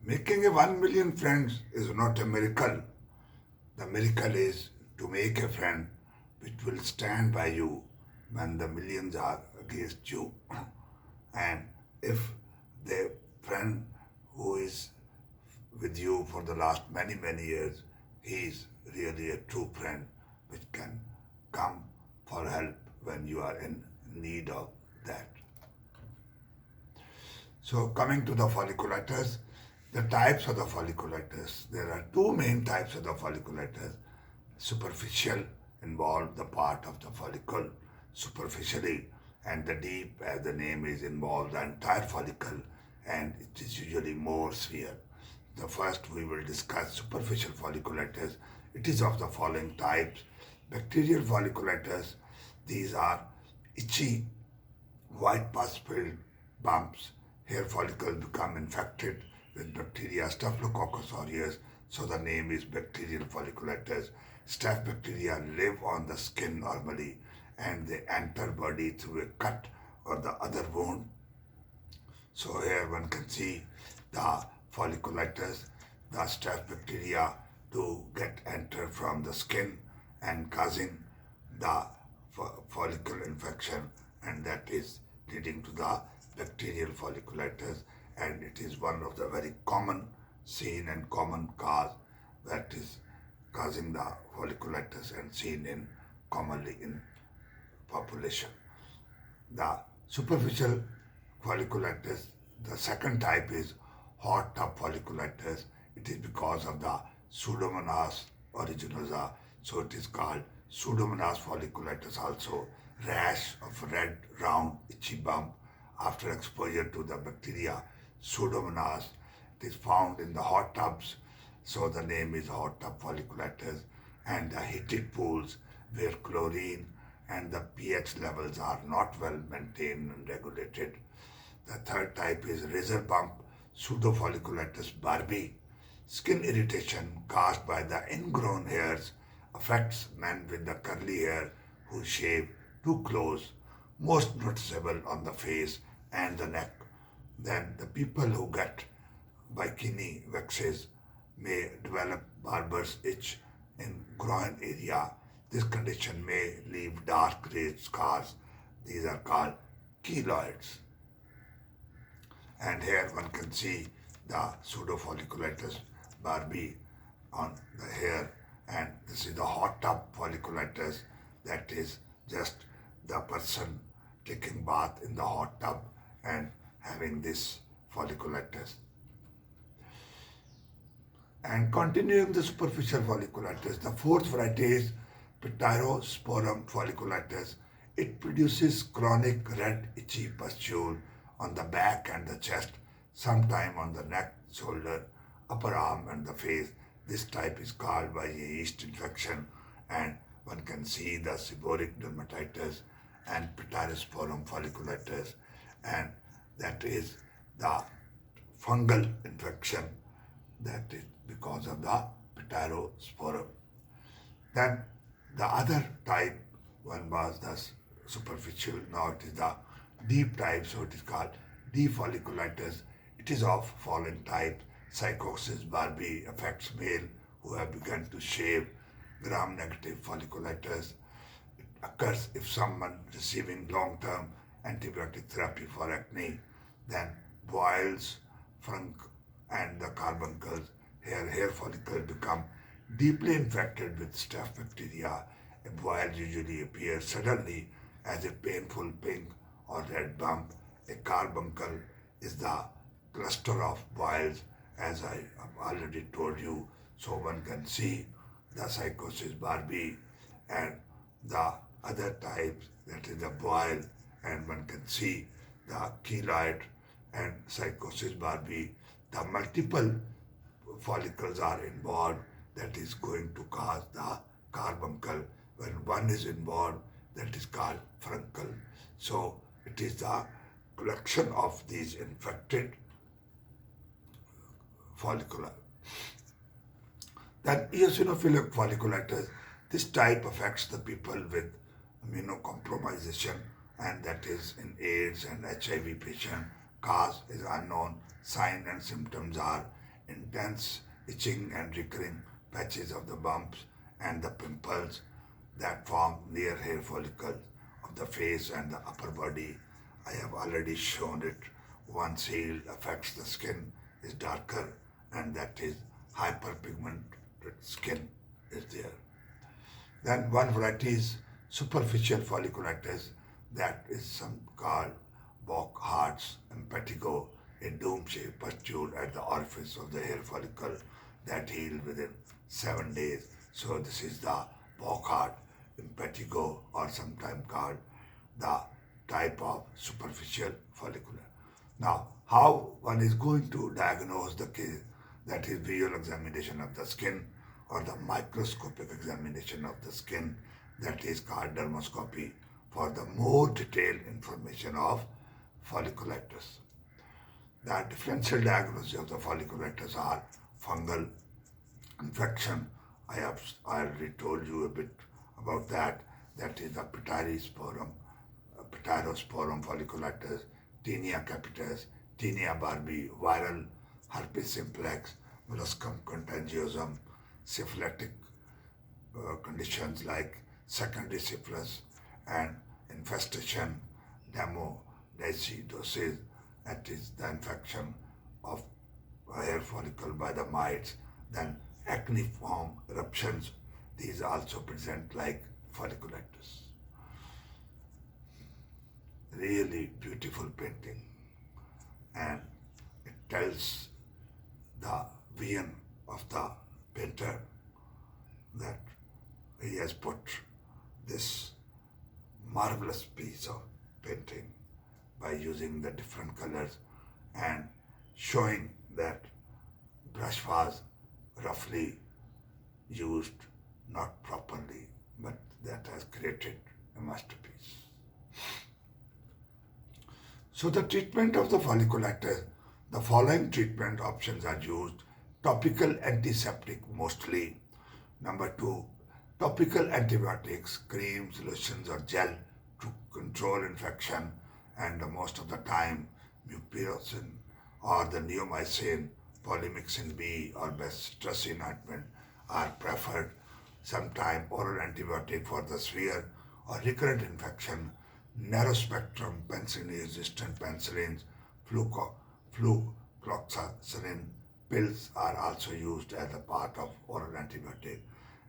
Making a 1 million friends is not a miracle. The miracle is to make a friend which will stand by you when the millions are against you. And if the friend who is with you for the last many, many years, he is really a true friend which can come for help when you are in need of that. So coming to the folliculitis, the types of the folliculitis, there are two main types of the folliculitis. Superficial involve the part of the follicle superficially, and the deep, as the name is, involve the entire follicle, and it is usually more severe. The first we will discuss superficial folliculitis. It is of the following types. Bacterial folliculitis, these are itchy, white pus-filled bumps. Hair follicles become infected with bacteria Staphylococcus aureus, so the name is bacterial folliculitis. Staph bacteria live on the skin normally and they enter body through a cut or the other wound. So here one can see the folliculitis, the staph bacteria to get enter from the skin and causing the follicle infection, and that is leading to the bacterial folliculitis, and it is one of the very common seen and common cause that is causing the folliculitis and seen in commonly in population. The superficial folliculitis, the second type is hot tub folliculitis. It is because of the Pseudomonas aeruginosa, so it is called Pseudomonas folliculitis also. Rash of red, round, itchy bump after exposure to the bacteria Pseudomonas. It is found in the hot tubs, so the name is hot tub folliculitis, and the heated pools where chlorine and the pH levels are not well maintained and regulated. The third type is razor bump pseudofolliculitis barbae. Skin irritation caused by the ingrown hairs affects men with the curly hair who shave too close, most noticeable on the face and the neck. Then the people who get bikini waxes may develop barber's itch in groin area. This condition may leave dark gray scars. These are called keloids. And here one can see the pseudofolliculitis barbae on the hair, and this is the hot tub folliculitis, that is just the person taking bath in the hot tub and having this folliculitis. And continuing the superficial folliculitis, the fourth variety is Pityrosporum folliculitis. It produces chronic red itchy pustule on the back and the chest, sometime on the neck, shoulder, upper arm and the face. This type is caused by a yeast infection, and one can see the seborrheic dermatitis and Pityrosporum folliculitis, and that is the fungal infection that is because of the Pityrosporum. Then the other type, one was the superficial, now it is the deep type, so it is called deep folliculitis. It is of following type. Psychosis barbae affects male who have begun to shave. Gram-negative folliculitis. It occurs if someone receiving long-term antibiotic therapy for acne. Then boils, frunk, and the carbuncles, hair follicles become deeply infected with staph bacteria. A boil usually appears suddenly as a painful pink or red bump. A carbuncle is the cluster of boils, as I have already told you. So one can see the psychosis barbae and the other types, that is the boil, and one can see the keloid and psychosis barbae. The multiple follicles are involved, that is going to cause the carbuncle. When one is involved, that is called fruncle. So it is the collection of these infected follicular. Then eosinophilic folliculitis, this type affects the people with immunocompromisation, and that is in AIDS and HIV patient. Cause is unknown. Sign and symptoms are intense itching and recurring patches of the bumps and the pimples that form near hair follicles of the face and the upper body. I have already shown it. Once healed, affects the skin is darker, and that is hyperpigmented skin is there. Then one variety is superficial folliculitis, that is some called Bock hearts impetigo, a dome-shaped pustule at the orifice of the hair follicle that heal within 7 days. So this is the Bock heart impetigo, or sometimes called the type of superficial follicular. Now, how one is going to diagnose the case, that is visual examination of the skin or the microscopic examination of the skin, that is called dermoscopy, for the more detailed information of folliculitis. The differential diagnosis of the folliculitis are fungal infection. I have already told you a bit about that. That is the Pityrosporum folliculitis, Tinea capitis, Tinea barbi, viral herpes simplex, molluscum contagiosum, syphilitic conditions like secondary syphilis and infestation, demodicosis, that is the infection of hair follicle by the mites, then acneiform eruptions, these also present like folliculitis. Really beautiful painting, and it tells the vision of the painter that he has put this marvelous piece of painting by using the different colors and showing that brush was roughly used, not properly, but that has created a masterpiece. So the treatment of the folliculitis, the following treatment options are used. Topical antiseptic mostly. Number 2, topical antibiotics, creams, lotions or gel to control infection, and most of the time mupirocin or the neomycin, polymyxin B or bestracin ointment are preferred. Sometime oral antibiotic for the severe or recurrent infection, narrow spectrum penicillin-resistant penicillins, flucloxacillin pills are also used as a part of oral antibiotic.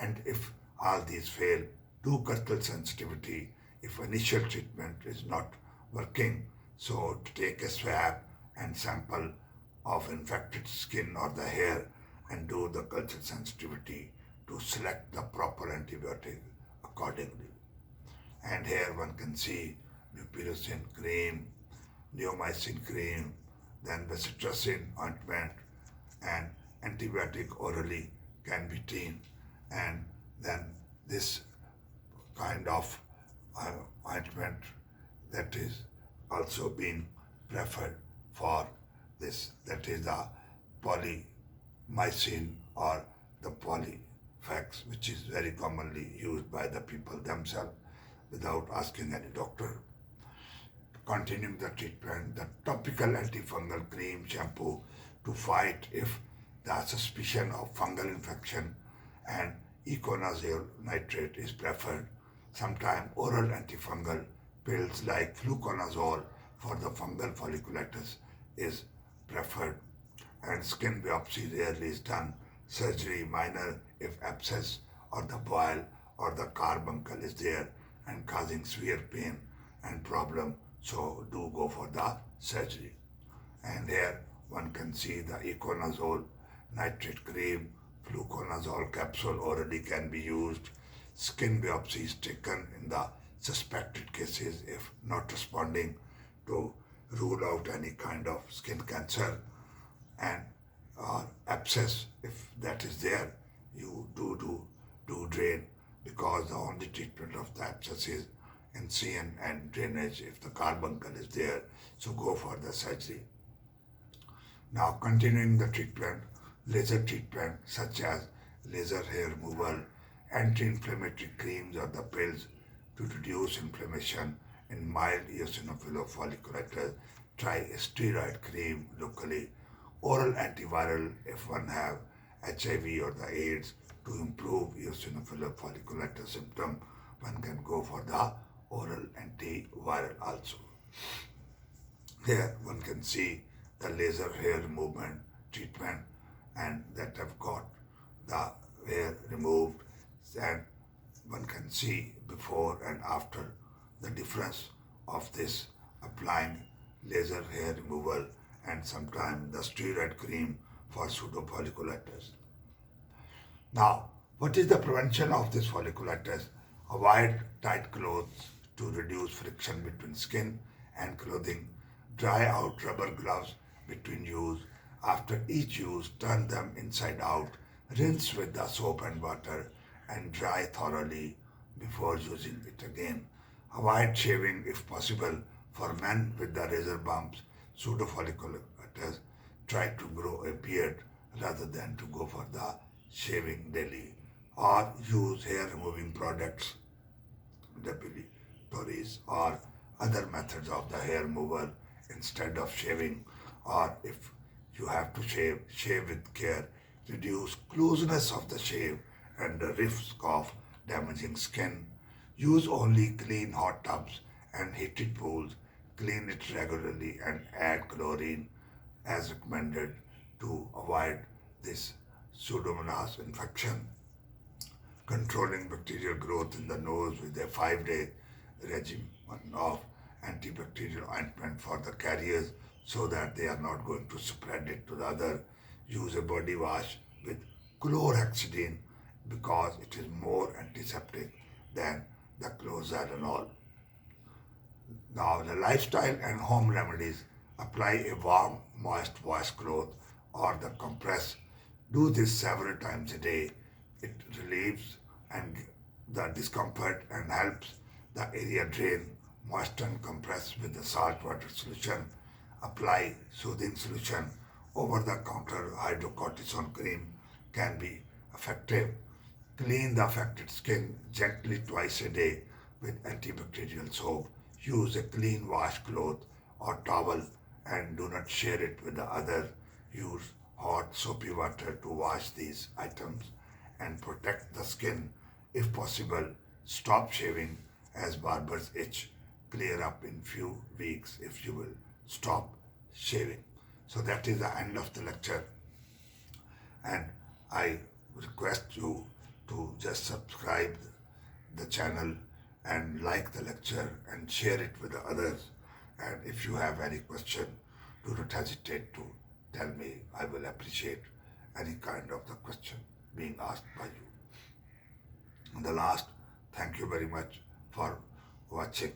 And if all these fail, do cultural sensitivity if initial treatment is not working. So to take a swab and sample of infected skin or the hair and do the cultural sensitivity to select the proper antibiotic accordingly. And here one can see mupirocin cream, neomycin cream, then bestracin ointment, and antibiotic orally can be taken, and then this kind of ointment that is also being preferred for this, that is the polymycin or the polyfax, which is very commonly used by the people themselves without asking any doctor. Continuing the treatment, the topical antifungal cream shampoo to fight if the suspicion of fungal infection, and iconazole nitrate is preferred. Sometimes oral antifungal pills like fluconazole for the fungal folliculitis is preferred, and skin biopsy rarely is done. Surgery minor if abscess or the boil or the carbuncle is there and causing severe pain and problem, so do go for the surgery. And here one can see the iconazole nitrate cream, fluconazole capsule orally can be used. Skin biopsy is taken in the suspected cases if not responding, to rule out any kind of skin cancer, and abscess if that is there, you do drain, because the only treatment of the abscess is incision and drainage if the carbuncle is there, so go for the surgery. Now continuing the treatment, laser treatment such as laser hair removal, anti-inflammatory creams or the pills to reduce inflammation in mild eosinophilic folliculitis. Try a steroid cream locally, oral antiviral if one have HIV or the AIDS. To improve eosinophilic folliculitis symptom, one can go for the oral antiviral also. Here one can see the laser hair removal treatment and that have got the hair removed, and one can see before and after the difference of this applying laser hair removal and sometimes the steroid cream for pseudofolliculitis. Now, what is the prevention of this folliculitis? Avoid tight clothes to reduce friction between skin and clothing. Dry out rubber gloves between use. After each use, turn them inside out. Rinse with the soap and water and dry thoroughly before using it again. Avoid shaving if possible. For men with the razor bumps, pseudofolliculitis, try to grow a beard rather than to go for the shaving daily, or use hair removing products, depilatories, or other methods of the hair removal instead of shaving. Or if you have to shave, shave with care. Reduce closeness of the shave and the risk of damaging skin. Use only clean hot tubs and heated pools. Clean it regularly and add chlorine as recommended to avoid this Pseudomonas infection. Controlling bacterial growth in the nose with a 5-day regimen of antibacterial ointment for the carriers so that they are not going to spread it to the other. Use a body wash with chlorhexidine because it is more antiseptic than the chlorzolenol. Now, the lifestyle and home remedies: apply a warm, moist washcloth or the compress. Do this several times a day. It relieves and the discomfort and helps the area drain. Moisten compress with the salt water solution. Apply soothing solution. Over the counter hydrocortisone cream can be effective. Clean the affected skin gently twice a day with antibacterial soap. Use a clean washcloth or towel and do not share it with the other. Use hot soapy water to wash these items and protect the skin. If possible, stop shaving as barber's itch clear up in few weeks if you will stop shaving. So that is the end of the lecture, and I request you to just subscribe the channel and like the lecture and share it with the others. And if you have any question, do not hesitate to tell me. I will appreciate any kind of the question being asked by you. And the last, thank you very much for watching.